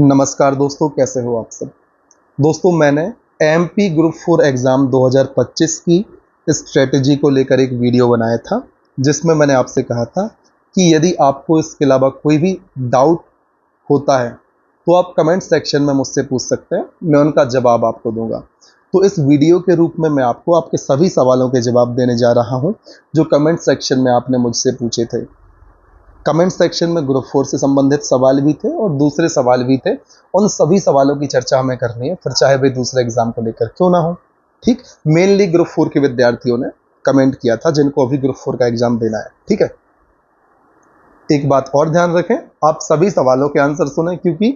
नमस्कार दोस्तों, कैसे हो आप सब। दोस्तों, मैंने एमपी ग्रुप 4 एग्ज़ाम 2025 की स्ट्रेटजी को लेकर एक वीडियो बनाया था, जिसमें मैंने आपसे कहा था कि यदि आपको इसके अलावा कोई भी डाउट होता है तो आप कमेंट सेक्शन में मुझसे पूछ सकते हैं, मैं उनका जवाब आपको दूंगा। तो इस वीडियो के रूप में मैं आपको आपके सभी सवालों के जवाब देने जा रहा हूं जो कमेंट सेक्शन में आपने मुझसे पूछे थे। कमेंट सेक्शन में ग्रुप 4 से संबंधित सवाल भी थे और दूसरे सवाल भी थे। उन सभी सवालों की चर्चा हमें करनी है, फिर चाहे वे दूसरे एग्जाम को लेकर क्यों ना हो। ठीक, मेनली ग्रुप 4 के विद्यार्थियों ने कमेंट किया था जिनको अभी ग्रुप 4 का एग्जाम देना है। ठीक है, एक बात और ध्यान रखें, आप सभी सवालों के आंसर सुने, क्योंकि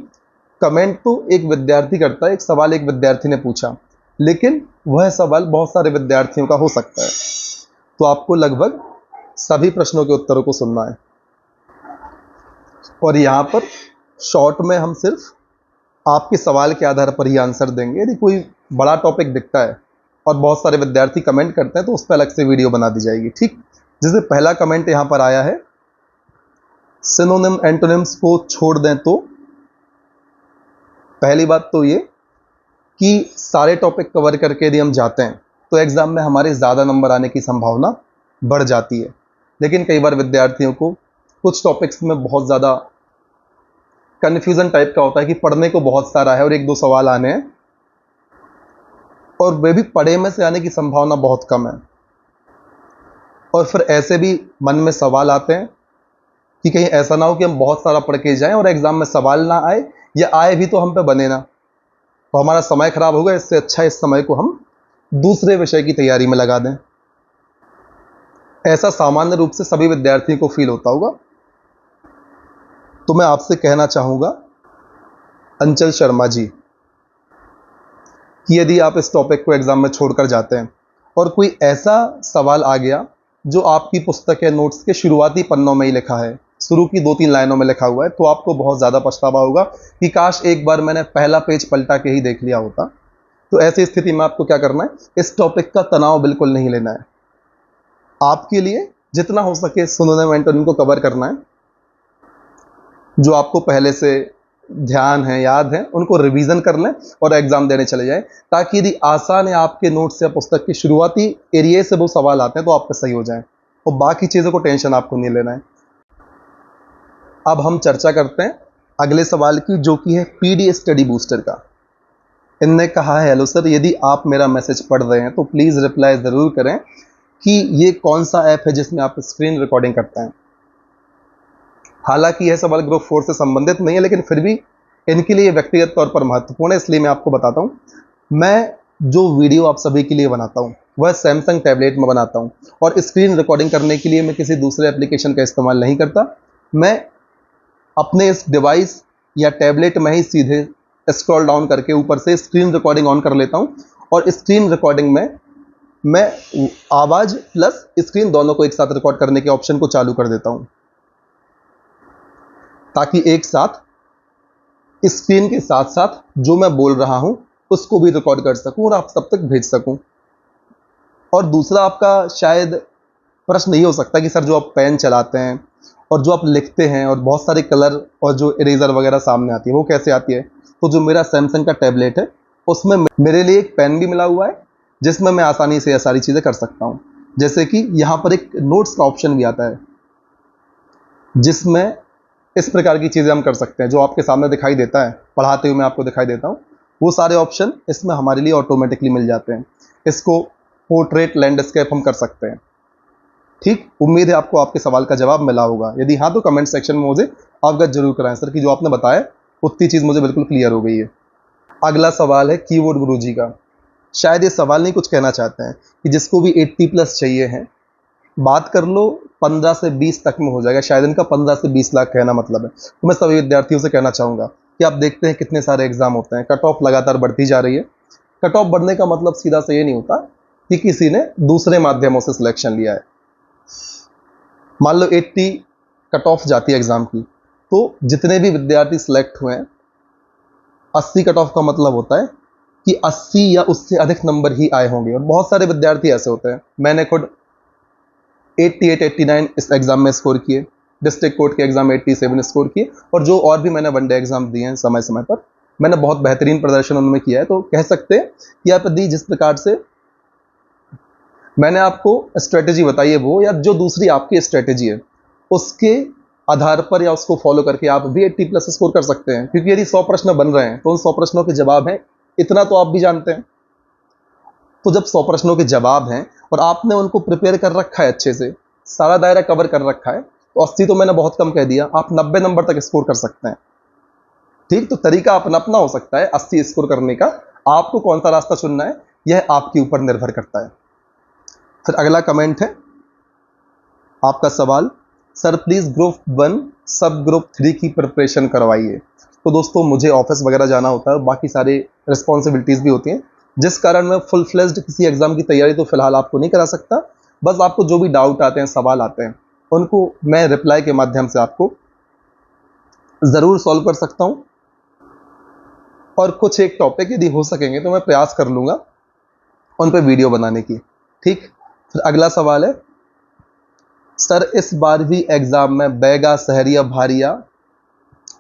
कमेंट तो एक विद्यार्थी करता है, एक सवाल एक विद्यार्थी ने पूछा, लेकिन वह सवाल बहुत सारे विद्यार्थियों का हो सकता है, तो आपको लगभग सभी प्रश्नों के उत्तरों को सुनना है। और यहाँ पर शॉर्ट में हम सिर्फ आपके सवाल के आधार पर ही आंसर देंगे। यदि कोई बड़ा टॉपिक दिखता है और बहुत सारे विद्यार्थी कमेंट करते हैं तो उस पर अलग से वीडियो बना दी जाएगी। ठीक, जैसे पहला कमेंट यहाँ पर आया है, सिनोनिम एंटोनिम्स को छोड़ दें तो। पहली बात तो ये कि सारे टॉपिक कवर करके यदि हम जाते हैं तो एग्जाम में हमारे ज़्यादा नंबर आने की संभावना बढ़ जाती है, लेकिन कई बार विद्यार्थियों को कुछ टॉपिक्स में बहुत ज़्यादा कन्फ्यूजन टाइप का होता है कि पढ़ने को बहुत सारा है और एक दो सवाल आने हैं, और वे भी पढ़े में से आने की संभावना बहुत कम है। और फिर ऐसे भी मन में सवाल आते हैं कि कहीं ऐसा ना हो कि हम बहुत सारा पढ़ के जाएं और एग्जाम में सवाल ना आए, या आए भी तो हम पे बने ना, तो हमारा समय खराब होगा। इससे अच्छा इस समय को हम दूसरे विषय की तैयारी में लगा दें। ऐसा सामान्य रूप से सभी विद्यार्थियों को फील होता होगा। तो मैं आपसे कहना चाहूँगा, अंचल शर्मा जी, कि यदि आप इस टॉपिक को एग्जाम में छोड़कर जाते हैं और कोई ऐसा सवाल आ गया जो आपकी पुस्तक या नोट्स के शुरुआती पन्नों में ही लिखा है, शुरू की 2-3 लाइनों में लिखा हुआ है, तो आपको बहुत ज़्यादा पछतावा होगा कि काश एक बार मैंने पहला पेज पलटा के ही देख लिया होता। तो ऐसी स्थिति में आपको क्या करना है, इस टॉपिक का तनाव बिल्कुल नहीं लेना है। आपके लिए जितना हो सके सिनोनिम एंटोनिम को कवर करना है। जो आपको पहले से ध्यान है, याद है, उनको रिवीजन कर लें और एग्जाम देने चले जाएं, ताकि यदि आसान है आपके नोट्स या पुस्तक के शुरुआती एरिया से वो सवाल आते हैं तो आपका सही हो जाए, और बाकी चीज़ों को टेंशन आपको नहीं लेना है। अब हम चर्चा करते हैं अगले सवाल की, जो कि है पीडी स्टडी बूस्टर का। इनने कहा है, हेलो सर, यदि आप मेरा मैसेज पढ़ रहे हैं तो प्लीज़ रिप्लाई ज़रूर करें कि ये कौन सा ऐप है जिसमें आप स्क्रीन रिकॉर्डिंग करते हैं। हालांकि यह सवाल ग्रुप 4 से संबंधित नहीं है, लेकिन फिर भी इनके लिए व्यक्तिगत तौर पर महत्वपूर्ण है, इसलिए मैं आपको बताता हूँ। मैं जो वीडियो आप सभी के लिए बनाता हूँ वह सैमसंग टैबलेट में बनाता हूँ, और स्क्रीन रिकॉर्डिंग करने के लिए मैं किसी दूसरे एप्लीकेशन का इस्तेमाल नहीं करता। मैं अपने इस डिवाइस या टैबलेट में ही सीधे स्क्रॉल डाउन करके ऊपर से स्क्रीन रिकॉर्डिंग ऑन कर लेता हूँ, और स्क्रीन रिकॉर्डिंग में मैं आवाज़ प्लस स्क्रीन दोनों को एक साथ रिकॉर्ड करने के ऑप्शन को चालू कर देता हूँ, ताकि एक साथ स्क्रीन के साथ साथ जो मैं बोल रहा हूं उसको भी रिकॉर्ड कर सकूं और आप सब तक भेज सकूं। और दूसरा आपका शायद प्रश्न ये हो सकता है कि सर, जो आप पेन चलाते हैं और जो आप लिखते हैं और बहुत सारे कलर और जो इरेजर वगैरह सामने आती है वो कैसे आती है। तो जो मेरा सैमसंग का टैबलेट है उसमें मेरे लिए एक पेन भी मिला हुआ है, जिसमें मैं आसानी से यह सारी चीज़ें कर सकता हूँ। जैसे कि यहाँ पर एक नोट्स का ऑप्शन भी आता है, जिसमें इस प्रकार की चीज़ें हम कर सकते हैं। जो आपके सामने दिखाई देता है, पढ़ाते हुए मैं आपको दिखाई देता हूँ, वो सारे ऑप्शन इसमें हमारे लिए ऑटोमेटिकली मिल जाते हैं। इसको पोर्ट्रेट लैंडस्केप हम कर सकते हैं। ठीक, उम्मीद है आपको आपके सवाल का जवाब मिला होगा। यदि हाँ तो कमेंट सेक्शन में मुझे अवगत जरूर कराएं सर, कि जो आपने बताया उतनी चीज़ मुझे बिल्कुल क्लियर हो गई है। अगला सवाल है कीबोर्ड गुरुजी का। शायद ये सवाल नहीं, कुछ कहना चाहते हैं कि जिसको भी 80+ चाहिए है, बात कर लो 15 से 20 तक में हो जाएगा। शायद इनका 15 से 20 लाख कहना मतलब है। तो मैं सभी विद्यार्थियों से कहना चाहूँगा कि आप देखते हैं कितने सारे एग्जाम होते हैं, कट ऑफ लगातार बढ़ती जा रही है। कट ऑफ बढ़ने का मतलब सीधा से ये नहीं होता कि किसी ने दूसरे माध्यमों से सिलेक्शन लिया है। मान लो 80 कट ऑफ जाती है एग्जाम की, तो जितने भी विद्यार्थी सिलेक्ट हुए हैं, 80 कट ऑफ का मतलब होता है कि 80 या उससे अधिक नंबर ही आए होंगे। और बहुत सारे विद्यार्थी ऐसे होते हैं, मैंने खुद 88, 89 इस एग्जाम में स्कोर किए, डिस्ट्रिक्ट कोर्ट के एग्जाम 87 स्कोर किए, और जो और भी मैंने वनडे एग्जाम दिए हैं समय समय पर, मैंने बहुत बेहतरीन प्रदर्शन उनमें किया है। तो कह सकते हैं कि आप यदि जिस प्रकार से मैंने आपको स्ट्रेटेजी बताई है वो, या जो दूसरी आपकी स्ट्रेटेजी है उसके आधार पर या उसको फॉलो करके आप भी 80+ स्कोर कर सकते हैं। क्योंकि यदि 100 प्रश्न बन रहे हैं तो उन 100 प्रश्नों के जवाब हैं, इतना तो आप भी जानते हैं। तो जब 100 प्रश्नों के जवाब हैं और आपने उनको प्रिपेयर कर रखा है, अच्छे से सारा दायरा कवर कर रखा है, तो 80 तो मैंने बहुत कम कह दिया, आप 90 नंबर तक स्कोर कर सकते हैं। ठीक, तो तरीका अपना अपना हो सकता है 80 स्कोर करने का। आपको कौन सा रास्ता चुनना है यह आपके ऊपर निर्भर करता है। फिर अगला कमेंट है आपका सवाल, सर प्लीज ग्रुप 1 सब ग्रुप 3 की प्रिपरेशन करवाइए। तो दोस्तों मुझे ऑफिस वगैरह जाना होता है, बाकी सारे रिस्पॉन्सिबिलिटीज भी होती हैं, जिस कारण मैं फुल फ्लेज्ड किसी एग्जाम की तैयारी तो फिलहाल आपको नहीं करा सकता। बस आपको जो भी डाउट आते हैं, सवाल आते हैं, उनको मैं रिप्लाई के माध्यम से आपको ज़रूर सॉल्व कर सकता हूं। और कुछ एक टॉपिक यदि हो सकेंगे तो मैं प्रयास कर लूँगा उन पर वीडियो बनाने की। ठीक, फिर अगला सवाल है, सर इस बार भी एग्ज़ाम में बैगा, सहरिया, भारिया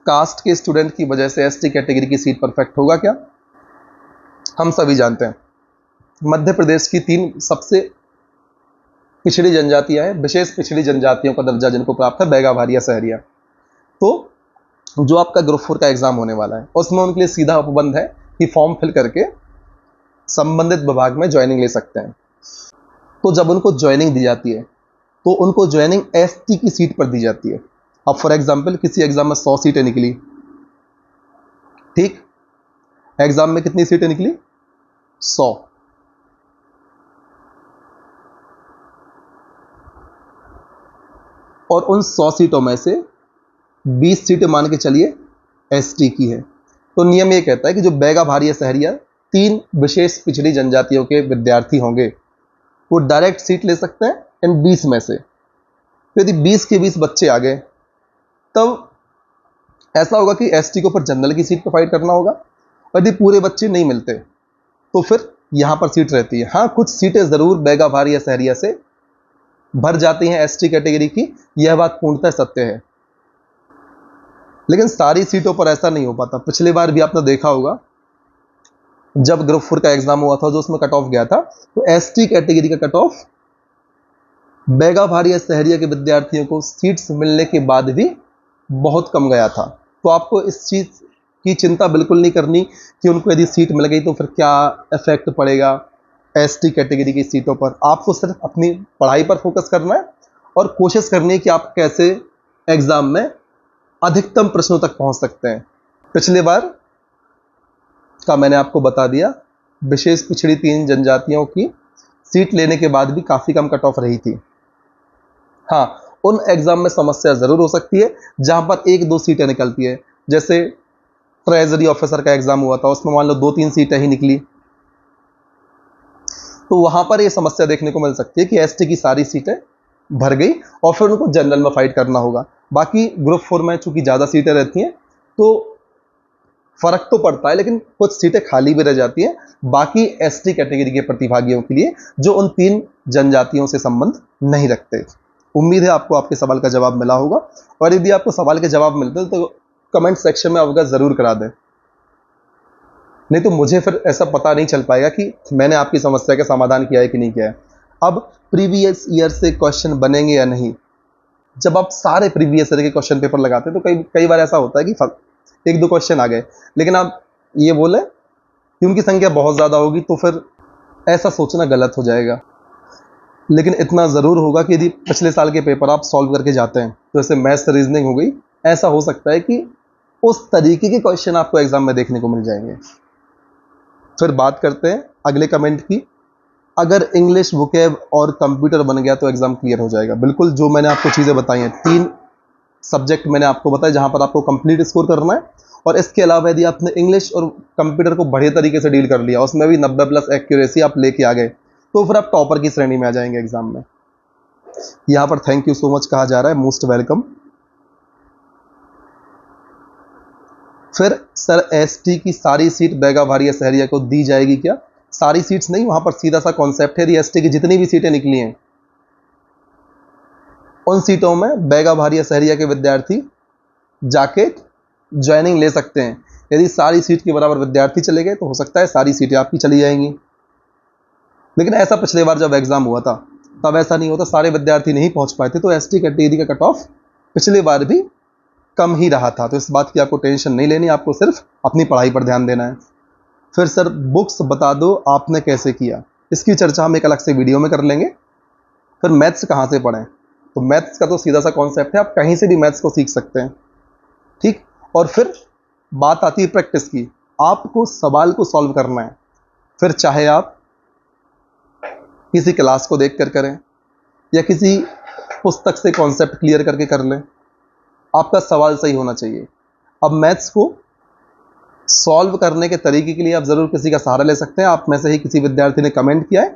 कास्ट के स्टूडेंट की वजह से एसटी कैटेगरी की सीट परफेक्ट होगा क्या? हम सभी जानते हैं मध्य प्रदेश की 3 सबसे पिछड़ी जनजातियां हैं, विशेष पिछड़ी जनजातियों का दर्जा जिनको प्राप्त है, बैगा, भारिया, सहरिया। तो जो आपका ग्रुप 4 का एग्जाम होने वाला है उसमें उनके लिए सीधा उपबंध है कि फॉर्म फिल करके संबंधित विभाग में ज्वाइनिंग ले सकते हैं। तो जब उनको ज्वाइनिंग दी जाती है तो उनको ज्वाइनिंग एसटी की सीट पर दी जाती है। अब फॉर एग्जांपल किसी एग्जाम में 100 सीटें निकली, ठीक, एग्जाम में कितनी सीटें निकली? 100। और उन 100 सीटों में से 20 सीटें मान के चलिए एसटी की है। तो नियम ये कहता है कि जो बैगा, भारिया, सहरिया 3 विशेष पिछड़ी जनजातियों के विद्यार्थी होंगे वो डायरेक्ट सीट ले सकते हैं इन 20 में से। तो यदि 20 के 20 बच्चे आ गए तब ऐसा होगा कि एसटी को फिर जनरल की सीट पर फाइट करना होगा। यदि पूरे बच्चे नहीं मिलते तो फिर यहां पर सीट रहती है। हाँ, कुछ सीटें जरूर बैगा, भारिया, सहरिया से भर जाती हैं एसटी कैटेगरी की, यह बात पूर्णतः सत्य है, लेकिन सारी सीटों पर ऐसा नहीं हो पाता। पिछली बार भी आपने देखा होगा जब ग्रुप 4 का एग्जाम हुआ था, जो उसमें कट ऑफ गया था, तो एसटी कैटेगरी का कट ऑफ बैगा, भारिया, सहरिया के विद्यार्थियों को सीट्स मिलने के बाद भी बहुत कम गया था। तो आपको इस चीज की चिंता बिल्कुल नहीं करनी कि उनको यदि सीट मिल गई तो फिर क्या इफेक्ट पड़ेगा एसटी कैटेगरी की सीटों पर। आपको सिर्फ अपनी पढ़ाई पर फोकस करना है और कोशिश करनी है कि आप कैसे एग्जाम में अधिकतम प्रश्नों तक पहुंच सकते हैं। पिछले बार का मैंने आपको बता दिया, विशेष पिछड़ी 3 जनजातियों की सीट लेने के बाद भी काफी कम कट ऑफ रही थी। हाँ, उन एग्जाम में समस्या जरूर हो सकती है जहां पर 1-2 सीटें निकलती है। जैसे ट्रेजरी ऑफिसर का एग्जाम हुआ था, उसमें मान लो 2-3 सीटें ही निकली, तो वहां पर यह समस्या देखने को मिल सकती है कि एसटी की सारी सीटें भर गई और फिर उनको जनरल में फाइट करना होगा। बाकी ग्रुप 4 में चूंकि ज्यादा सीटें रहती हैं तो फर्क तो पड़ता है, लेकिन कुछ सीटें खाली भी रह जाती हैं बाकी एसटी कैटेगरी के प्रतिभागियों के लिए जो उन 3 जनजातियों से संबंध नहीं रखते। उम्मीद है आपको आपके सवाल का जवाब मिला होगा, और यदि आपको सवाल के जवाब मिलते हैं तो कमेंट सेक्शन में अवगत जरूर करा दें, नहीं तो मुझे फिर ऐसा पता नहीं चल पाएगा कि मैंने आपकी समस्या का समाधान किया है कि नहीं किया है। अब प्रीवियस ईयर से क्वेश्चन बनेंगे या नहीं, जब आप सारे प्रीवियस ईयर के क्वेश्चन पेपर लगाते हैं तो कई बार ऐसा होता है कि 1-2 क्वेश्चन आ गए, लेकिन आप ये बोले कि उनकी संख्या बहुत ज़्यादा होगी, तो फिर ऐसा सोचना गलत हो जाएगा। लेकिन इतना ज़रूर होगा कि यदि पिछले साल के पेपर आप सॉल्व करके जाते हैं, तो जैसे मैथ्स रीजनिंग हो गई, ऐसा हो सकता है कि उस तरीके के क्वेश्चन आपको एग्जाम में देखने को मिल जाएंगे। फिर बात करते हैं अगले कमेंट की, अगर इंग्लिश, वोकैब और कंप्यूटर बन गया तो एग्जाम क्लियर हो जाएगा। बिल्कुल, जो मैंने आपको चीज़ें बताई हैं, 3 सब्जेक्ट मैंने आपको बताया जहां पर आपको कंप्लीट स्कोर करना है, और इसके अलावा यदि आपने इंग्लिश और कंप्यूटर को बढ़िया तरीके से डील कर लिया, उसमें भी 90+ एक्यूरेसी आप लेके आ गए, तो फिर आप टॉपर की श्रेणी में आ जाएंगे एग्जाम में। यहां पर थैंक यू सो मच कहा जा रहा है, मोस्ट वेलकम। फिर सर एसटी की सारी सीट बैगा, भारिया, सहरिया को दी जाएगी क्या? सारी सीट्स नहीं, वहां पर सीधा सा कॉन्सेप्ट है, एसटी की जितनी भी सीटें निकली हैं उन सीटों में बैगा भारिया सहरिया के विद्यार्थी जाके ज्वाइनिंग ले सकते हैं। यदि सारी सीट के बराबर विद्यार्थी चले गए तो हो सकता है सारी सीटें आपकी चली जाएंगी। लेकिन ऐसा पिछले बार जब एग्जाम हुआ था तब ऐसा नहीं होता, सारे विद्यार्थी नहीं पहुंच पाए थे, तो एसटी कैटेगरी का कट ऑफ पिछले बार भी कम ही रहा था। तो इस बात की आपको टेंशन नहीं लेनी, आपको सिर्फ अपनी पढ़ाई पर ध्यान देना है। फिर सर बुक्स बता दो आपने कैसे किया, इसकी चर्चा हम एक अलग से वीडियो में कर लेंगे। फिर मैथ्स कहाँ से पढ़ें, तो मैथ्स का तो सीधा सा कॉन्सेप्ट है, आप कहीं से भी मैथ्स को सीख सकते हैं, ठीक। और फिर बात आती है प्रैक्टिस की, आपको सवाल को सॉल्व करना है। फिर चाहे आप किसी क्लास को देख कर करें या किसी पुस्तक से कॉन्सेप्ट क्लियर करके कर लें, आपका सवाल सही होना चाहिए। अब मैथ्स को सॉल्व करने के तरीके के लिए आप ज़रूर किसी का सहारा ले सकते हैं। आप में से ही किसी विद्यार्थी ने कमेंट किया है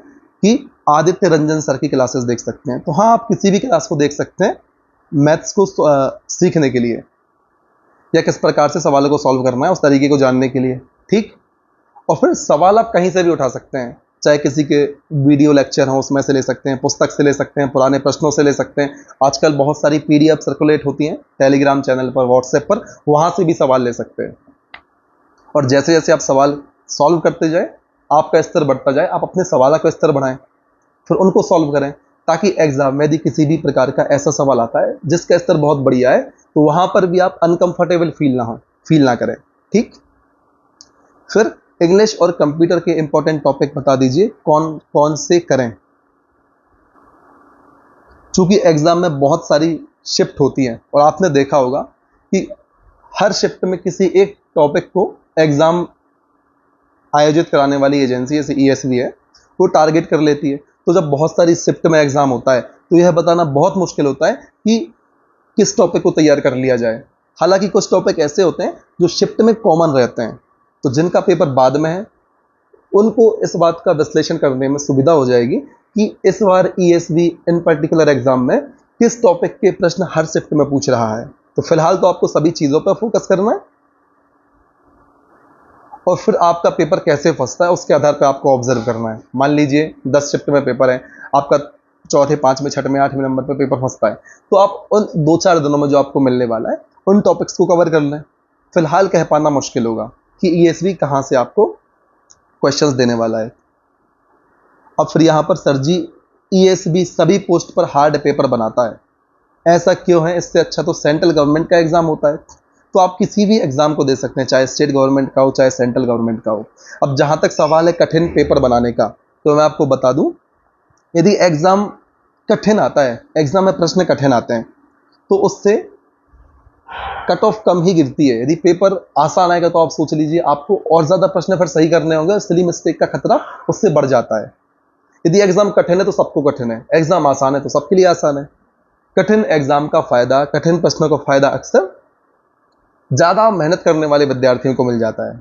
कि आदित्य रंजन सर की क्लासेस देख सकते हैं, तो हाँ, आप किसी भी क्लास को देख सकते हैं मैथ्स को सीखने के लिए या किस प्रकार से सवालों को सॉल्व करना है उस तरीके को जानने के लिए, ठीक। और फिर सवाल आप कहीं से भी उठा सकते हैं, चाहे किसी के वीडियो लेक्चर हो उसमें से ले सकते हैं, पुस्तक से ले सकते हैं, पुराने प्रश्नों से ले सकते हैं। आजकल बहुत सारी पीडीएफ सर्कुलेट होती हैं टेलीग्राम चैनल पर, व्हाट्सएप पर, वहाँ से भी सवाल ले सकते हैं। और जैसे जैसे आप सवाल सॉल्व करते जाए, आपका स्तर बढ़ता जाए, आप अपने सवाल का स्तर बढ़ाएं, फिर उनको सॉल्व करें, ताकि एग्जाम में यदि किसी भी प्रकार का ऐसा सवाल आता है जिसका स्तर बहुत बढ़िया है, तो वहाँ पर भी आप अनकंफर्टेबल फील ना करें, ठीक। फिर इंग्लिश और कंप्यूटर के इंपॉर्टेंट टॉपिक बता दीजिए कौन कौन से करें। चूंकि एग्जाम में बहुत सारी शिफ्ट होती हैं और आपने देखा होगा कि हर शिफ्ट में किसी एक टॉपिक को एग्जाम आयोजित कराने वाली एजेंसी जैसे ईएसवी है वो टारगेट कर लेती है। तो जब बहुत सारी शिफ्ट में एग्जाम होता है तो यह बताना बहुत मुश्किल होता है कि किस टॉपिक को तैयार कर लिया जाए। हालांकि कुछ टॉपिक ऐसे होते हैं जो शिफ्ट में कॉमन रहते हैं, तो जिनका पेपर बाद में है उनको इस बात का विश्लेषण करने में सुविधा हो जाएगी कि इस बार ईएसवी इन पर्टिकुलर एग्जाम में किस टॉपिक के प्रश्न हर शिफ्ट में पूछ रहा है। तो फिलहाल तो आपको सभी चीज़ों पर फोकस करना है और फिर आपका पेपर कैसे फंसता है उसके आधार पर आपको ऑब्जर्व करना है। मान लीजिए 10 शिफ्ट में पेपर है, आपका चौथे, पाँचवें, छठवें, आठवें नंबर पर पेपर फंसता है, तो आप उन 2-4 दिनों में जो आपको मिलने वाला है उन टॉपिक्स को कवर कर लें। फिलहाल कह पाना मुश्किल होगा कि ईएसवी कहाँ से आपको क्वेश्चंस देने वाला है। अब फिर यहाँ पर सर जी ईएसवी सभी पोस्ट पर हार्ड पेपर बनाता है, ऐसा क्यों है? इससे अच्छा तो सेंट्रल गवर्नमेंट का एग्जाम होता है। तो आप किसी भी एग्जाम को दे सकते हैं, चाहे स्टेट गवर्नमेंट का हो चाहे सेंट्रल गवर्नमेंट का हो। अब जहाँ तक सवाल है कठिन पेपर बनाने का, तो मैं आपको बता दूं, यदि एग्जाम कठिन आता है, एग्जाम में प्रश्न कठिन आते हैं, तो उससे कट ऑफ कम ही गिरती है। यदि पेपर आसान आएगा तो आप सोच लीजिए आपको और ज़्यादा प्रश्न फिर सही करने होंगे, सिली मिस्टेक का खतरा उससे बढ़ जाता है। यदि एग्जाम कठिन है तो सबको कठिन है, एग्जाम आसान है तो सबके लिए आसान है। कठिन एग्जाम का फायदा, कठिन प्रश्नों का फायदा अक्सर ज़्यादा मेहनत करने वाले विद्यार्थियों को मिल जाता है।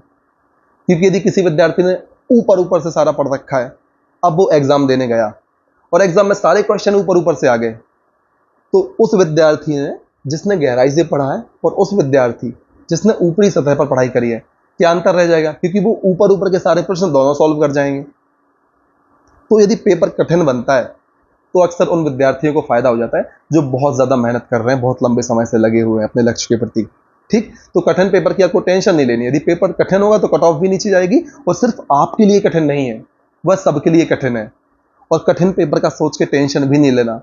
क्योंकि यदि किसी विद्यार्थी ने ऊपर ऊपर से सारा पढ़ रखा है, अब वो एग्जाम देने गया और एग्जाम में सारे क्वेश्चन ऊपर ऊपर से आ गए, तो उस विद्यार्थी ने जिसने गहराई से पढ़ा है और उस विद्यार्थी जिसने ऊपरी सतह पर पढ़ाई करी है, क्या अंतर रह जाएगा? क्योंकि वो ऊपर ऊपर के सारे प्रश्न दोनों सॉल्व कर जाएंगे। तो यदि पेपर कठिन बनता है तो अक्सर उन विद्यार्थियों को फायदा हो जाता है जो बहुत ज़्यादा मेहनत कर रहे हैं, बहुत लंबे समय से लगे हुए हैं अपने लक्ष्य के प्रति, ठीक। तो कठिन पेपर की आपको टेंशन नहीं लेनी। यदि पेपर कठिन होगा तो कट ऑफ भी नीचे जाएगी, और सिर्फ आपके लिए कठिन नहीं है, वह सबके लिए कठिन है। और कठिन पेपर का सोच के टेंशन भी नहीं लेना,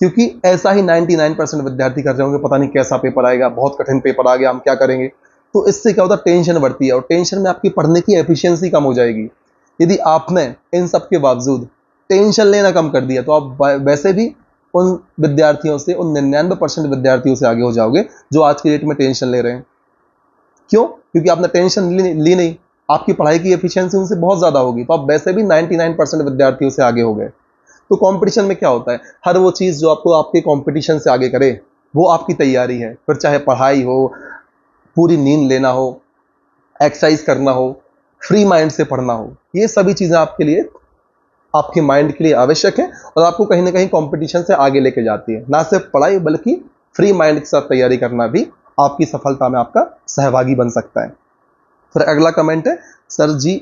क्योंकि ऐसा ही 99% विद्यार्थी कर रहे होंगे, पता नहीं कैसा पेपर आएगा, बहुत कठिन पेपर आ गया, हम क्या करेंगे। तो इससे क्या होता है, टेंशन बढ़ती है और टेंशन में आपकी पढ़ने की एफिशिएंसी कम हो जाएगी। यदि आपने इन सब के बावजूद टेंशन लेना कम कर दिया तो आप वैसे भी उन विद्यार्थियों से, उन 99% विद्यार्थियों से आगे हो जाओगे जो आज की डेट में टेंशन ले रहे हैं। क्यों? क्योंकि आपने टेंशन ली नहीं, आपकी पढ़ाई की एफिशिएंसी उनसे बहुत ज़्यादा होगी, तो आप वैसे भी 99% विद्यार्थियों से आगे हो गए। तो कंपटीशन में क्या होता है, हर वो चीज़ जो आपको आपके कंपटीशन से आगे करे वो आपकी तैयारी है। फिर चाहे पढ़ाई हो, पूरी नींद लेना हो, एक्सरसाइज करना हो, फ्री माइंड से पढ़ना हो, ये सभी चीज़ें आपके लिए, आपके माइंड के लिए आवश्यक है और आपको कहीं ना कहीं कंपटीशन से आगे लेके जाती है। ना सिर्फ पढ़ाई बल्कि फ्री माइंड के साथ तैयारी करना भी आपकी सफलता में आपका सहभागी बन सकता है। फिर अगला कमेंट है, सर जी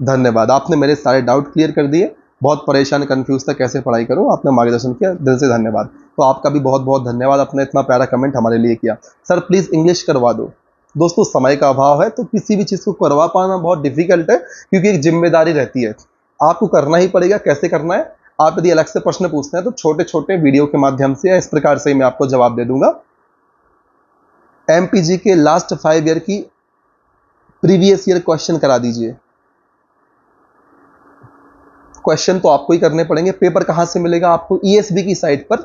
धन्यवाद, आपने मेरे सारे डाउट क्लियर कर दिए, बहुत परेशान कंफ्यूज था कैसे पढ़ाई करूं, आपने मार्गदर्शन किया, दिल से धन्यवाद। तो आपका भी बहुत बहुत धन्यवाद, आपने इतना प्यारा कमेंट हमारे लिए किया। सर प्लीज़ इंग्लिश करवा दो। दोस्तों समय का अभाव है तो किसी भी चीज़ को करवा पाना बहुत डिफिकल्ट है, क्योंकि एक जिम्मेदारी रहती है, आपको करना ही पड़ेगा। कैसे करना है, आप यदि अलग से प्रश्न पूछते हैं तो छोटे छोटे वीडियो के माध्यम से या इस प्रकार से ही मैं आपको जवाब दे दूंगा। एमपीजी के लास्ट 5 ईयर की प्रीवियस ईयर क्वेश्चन करा दीजिए। क्वेश्चन तो आपको ही करने पड़ेंगे। पेपर कहां से मिलेगा आपको? ईएसबी की साइट पर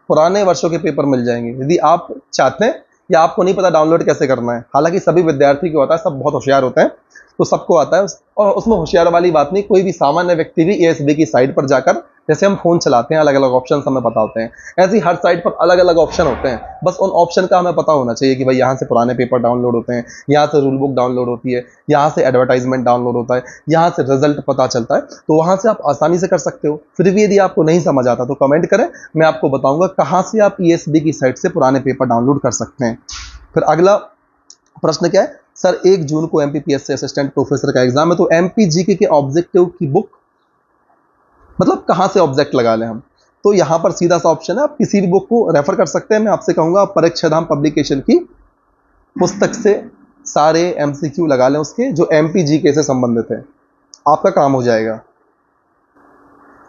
पुराने वर्षों के पेपर मिल जाएंगे, यदि आप चाहते हैं, या आपको नहीं पता डाउनलोड कैसे करना है। हालांकि सभी विद्यार्थी को आता है, सब बहुत होशियार होते हैं तो सबको आता है, और उसमें होशियार वाली बात नहीं, कोई भी सामान्य व्यक्ति भी ईएसबी की साइट पर जाकर, जैसे हम फोन चलाते हैं अलग अलग ऑप्शन हमें पता होते हैं, ऐसे ही हर साइट पर अलग अलग ऑप्शन होते हैं, बस उन ऑप्शन का हमें पता होना चाहिए कि भाई यहाँ से पुराने पेपर डाउनलोड होते हैं, यहाँ से रूल बुक डाउनलोड होती है, यहाँ से एडवर्टाइजमेंट डाउनलोड होता है, यहाँ से रिजल्ट पता चलता है, तो वहाँ से आप आसानी से कर सकते हो। फिर भी यदि आपको नहीं समझ आता तो कमेंट करें, मैं आपको बताऊंगा कहाँ से आप ईएसबी की साइट से पुराने पेपर डाउनलोड कर सकते हैं। फिर अगला प्रश्न क्या है, सर 1 जून को एमपीपीएससी असिस्टेंट प्रोफेसर का एग्जाम है, तो एमपीजीके के ऑब्जेक्टिव की बुक, मतलब कहां से ऑब्जेक्ट लगा लें हम? तो यहां पर सीधा सा ऑप्शन है, आप किसी भी बुक को रेफर कर सकते हैं। मैं आपसे कहूंगा आप परीक्षाधाम पब्लिकेशन की पुस्तक से सारे एमसीक्यू लगा लें उसके, जो एमपीजीके से संबंधित है, आपका काम हो जाएगा।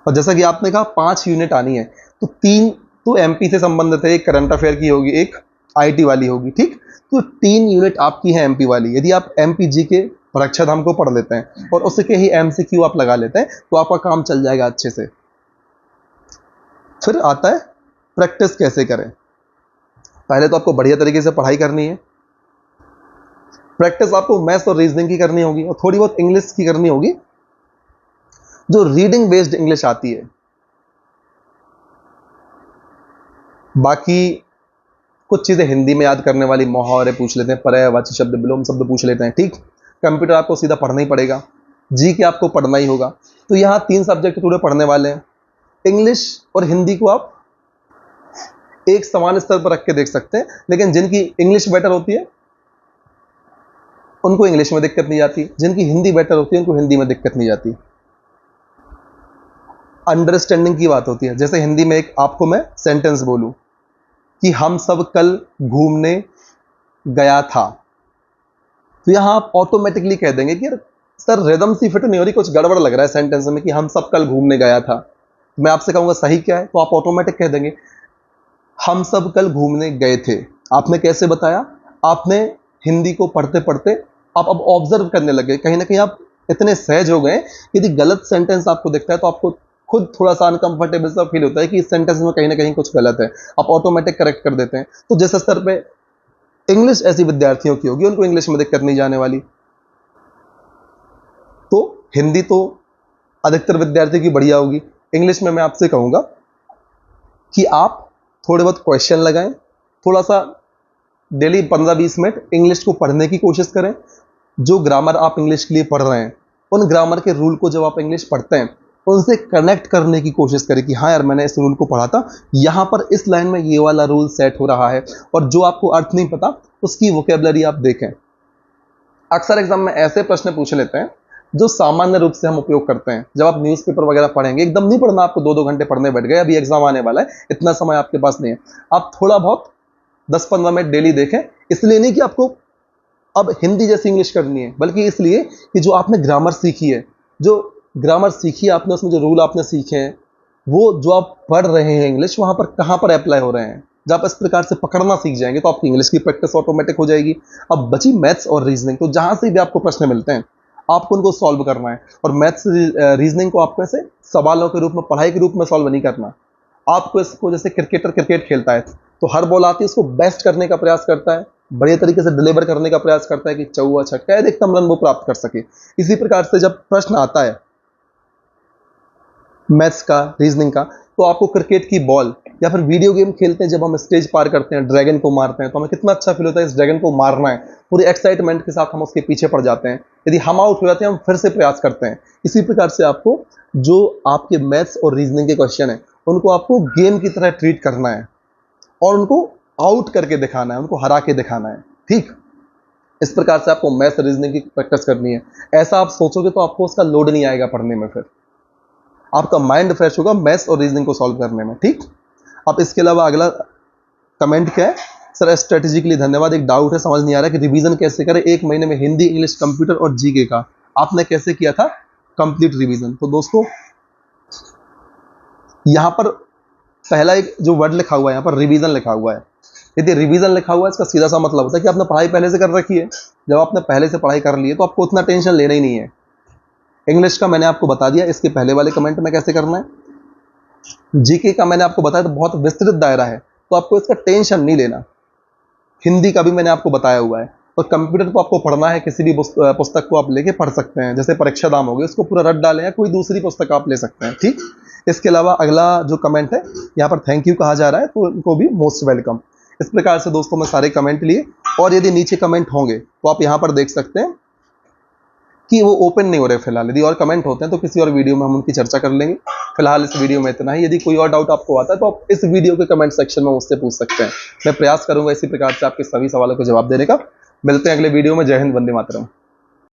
और जैसा कि आपने कहा 5 यूनिट आनी है, तो 3 तो एमपी से संबंधित है, एक करंट अफेयर की होगी, एक आईटी वाली होगी, ठीक। तो 3 यूनिट आपकी है एमपी वाली। यदि आप एमपीजी के परीक्षाधाम को पढ़ लेते हैं और उसके ही एमसीक्यू आप लगा लेते हैं तो आपका काम चल जाएगा अच्छे से। फिर आता है प्रैक्टिस कैसे करें। पहले तो आपको बढ़िया तरीके से पढ़ाई करनी है। प्रैक्टिस आपको मैथ्स और रीजनिंग की करनी होगी और थोड़ी बहुत इंग्लिश की करनी होगी, जो रीडिंग बेस्ड इंग्लिश आती है। बाकी कुछ चीजें हिंदी में याद करने वाली, मुहावरे पूछ लेते हैं, पर्यायवाची शब्द, विलोम शब्द पूछ लेते हैं, ठीक। कंप्यूटर आपको सीधा पढ़ना ही पड़ेगा, जी के आपको पढ़ना ही होगा। तो यहाँ 3 सब्जेक्ट पूरे पढ़ने वाले हैं। इंग्लिश और हिंदी को आप एक समान स्तर पर रख के देख सकते हैं, लेकिन जिनकी इंग्लिश बेटर होती है उनको इंग्लिश में दिक्कत नहीं आती, जिनकी हिंदी बेटर होती है उनको हिंदी में दिक्कत नहीं आती। अंडरस्टैंडिंग की बात होती है, जैसे हिंदी में एक आपको मैं सेंटेंस बोलूं कि हम सब कल घूमने गया था, तो यहां आप ऑटोमेटिकली कह देंगे कि सर रिदम सी फिट नहीं हो रही, कुछ गड़बड़ लग रहा है सेंटेंस में कि हम सब कल घूमने गया था। मैं आपसे कहूंगा सही क्या है, तो आप ऑटोमेटिक कह देंगे हम सब कल घूमने गए थे। आपने कैसे बताया? आपने हिंदी को पढ़ते पढ़ते आप अब ऑब्जर्व करने लगे, कहीं ना कहीं आप इतने सहज हो गए, यदि गलत सेंटेंस आपको दिखता है तो आपको खुद थोड़ा सा अनकंफर्टेबल सा फील होता है कि इस सेंटेंस में कहीं ना कहीं कुछ गलत है, आप ऑटोमेटिक करेक्ट कर देते हैं। तो जिस स्तर पे इंग्लिश ऐसी विद्यार्थियों की होगी उनको इंग्लिश में दिक्कत नहीं जाने वाली, तो हिंदी तो अधिकतर विद्यार्थी की बढ़िया होगी। इंग्लिश में मैं आपसे कहूंगा कि आप थोड़े बहुत क्वेश्चन लगाएं, थोड़ा सा डेली 15-20 मिनट इंग्लिश को पढ़ने की कोशिश करें। जो ग्रामर आप इंग्लिश के लिए पढ़ रहे हैं, उन ग्रामर के रूल को जब आप इंग्लिश पढ़ते हैं उनसे कनेक्ट करने की कोशिश करें कि हाँ यार मैंने इस रूल को पढ़ा था, यहाँ पर इस लाइन में ये वाला रूल सेट हो रहा है, और जो आपको अर्थ नहीं पता उसकी वोकेबलरी आप देखें। अक्सर एग्जाम में ऐसे प्रश्न पूछ लेते हैं जो सामान्य रूप से हम उपयोग करते हैं। जब आप न्यूज़पेपर वगैरह पढ़ेंगे, एकदम नहीं पढ़ना आपको, 2-2 घंटे पढ़ने बैठ गए, अभी एग्जाम आने वाला है, इतना समय आपके पास नहीं है। आप थोड़ा बहुत 10-15 मिनट डेली देखें। इसलिए नहीं कि आपको अब हिंदी जैसी इंग्लिश करनी है, बल्कि इसलिए कि जो आपने ग्रामर सीखी है, जो ग्रामर सीखी है आपने, उसमें जो रूल आपने सीखे हैं, वो जो आप पढ़ रहे हैं इंग्लिश, वहां पर कहां पर अप्लाई हो रहे हैं। जब आप इस प्रकार से पकड़ना सीख जाएंगे तो आपकी इंग्लिश की प्रैक्टिस ऑटोमेटिक हो जाएगी। अब बची मैथ्स और रीजनिंग, तो जहां से भी आपको प्रश्न मिलते हैं आपको उनको सॉल्व करना है। और मैथ्स रीजनिंग को आपको ऐसे सवालों के रूप में, पढ़ाई के रूप में सॉल्व नहीं करना। आपको इसको जैसे क्रिकेटर क्रिकेट खेलता है तो हर बॉल आती है उसको बेस्ट करने का प्रयास करता है, बढ़िया तरीके से डिलीवर करने का प्रयास करता है कि चौवा छक्का अधिकतम रन वो प्राप्त कर सके। इसी प्रकार से जब प्रश्न आता है मैथ्स का, रीजनिंग का, तो आपको क्रिकेट की बॉल, या फिर वीडियो गेम खेलते हैं जब हम स्टेज पार करते हैं, ड्रैगन को मारते हैं, तो हमें कितना अच्छा फील होता है इस ड्रैगन को मारना है, पूरे एक्साइटमेंट के साथ हम उसके पीछे पड़ जाते हैं। यदि हम आउट हो जाते हैं हम फिर से प्रयास करते हैं। इसी प्रकार से आपको जो आपके मैथ्स और रीजनिंग के क्वेश्चन है उनको आपको गेम की तरह ट्रीट करना है और उनको आउट करके दिखाना है, उनको हरा के दिखाना है, ठीक। इस प्रकार से आपको मैथ्स रीजनिंग की प्रैक्टिस करनी है। ऐसा आप सोचोगे तो आपको उसका लोड नहीं आएगा पढ़ने में। फिर आपका माइंड फ्रेश होगा मैथ्स और रीजनिंग को सॉल्व करने में। ठीक, अब इसके अलावा अगला कमेंट क्या है, सर स्ट्रेटेजी के लिए धन्यवाद, एक डाउट है, समझ नहीं आ रहा कि रिवीजन कैसे करें 1 महीने में हिंदी, इंग्लिश, कंप्यूटर और जीके का, आपने कैसे किया था कंप्लीट रिवीजन। तो दोस्तों यहाँ पर पहला एक जो वर्ड लिखा हुआ है, यहाँ पर रिवीजन लिखा हुआ है। यदि रिवीजन लिखा हुआ है इसका सीधा सा मतलब होता है कि आपने पढ़ाई पहले से कर रखी है। जब आपने पहले से पढ़ाई कर ली है तो आपको उतना टेंशन लेना ही नहीं है। इंग्लिश का मैंने आपको बता दिया इसके पहले वाले कमेंट में कैसे करना है। जीके का मैंने आपको बताया तो बहुत विस्तृत दायरा है, तो आपको इसका टेंशन नहीं लेना। हिंदी का भी मैंने आपको बताया हुआ है। और कंप्यूटर तो आपको पढ़ना है, किसी भी पुस्तक को आप लेके पढ़ सकते हैं, जैसे परीक्षा दाम हो गए उसको पूरा रट डालें या कोई दूसरी पुस्तक आप ले सकते हैं। ठीक, इसके अलावा अगला जो कमेंट है यहाँ पर थैंक यू कहा जा रहा है, तो इनको भी मोस्ट वेलकम। इस प्रकार से दोस्तों मैं सारे कमेंट लिए, और यदि नीचे कमेंट होंगे तो आप यहाँ पर देख सकते हैं कि वो ओपन नहीं हो रहे फिलहाल। यदि और कमेंट होते हैं तो किसी और वीडियो में हम उनकी चर्चा कर लेंगे। फिलहाल इस वीडियो में इतना ही। यदि कोई और डाउट आपको आता है तो आप इस वीडियो के कमेंट सेक्शन में मुझसे पूछ सकते हैं। मैं प्रयास करूंगा इसी प्रकार से आपके सभी सवालों को जवाब देने का। मिलते हैं अगले वीडियो में। जय हिंद, वंदे मातरम।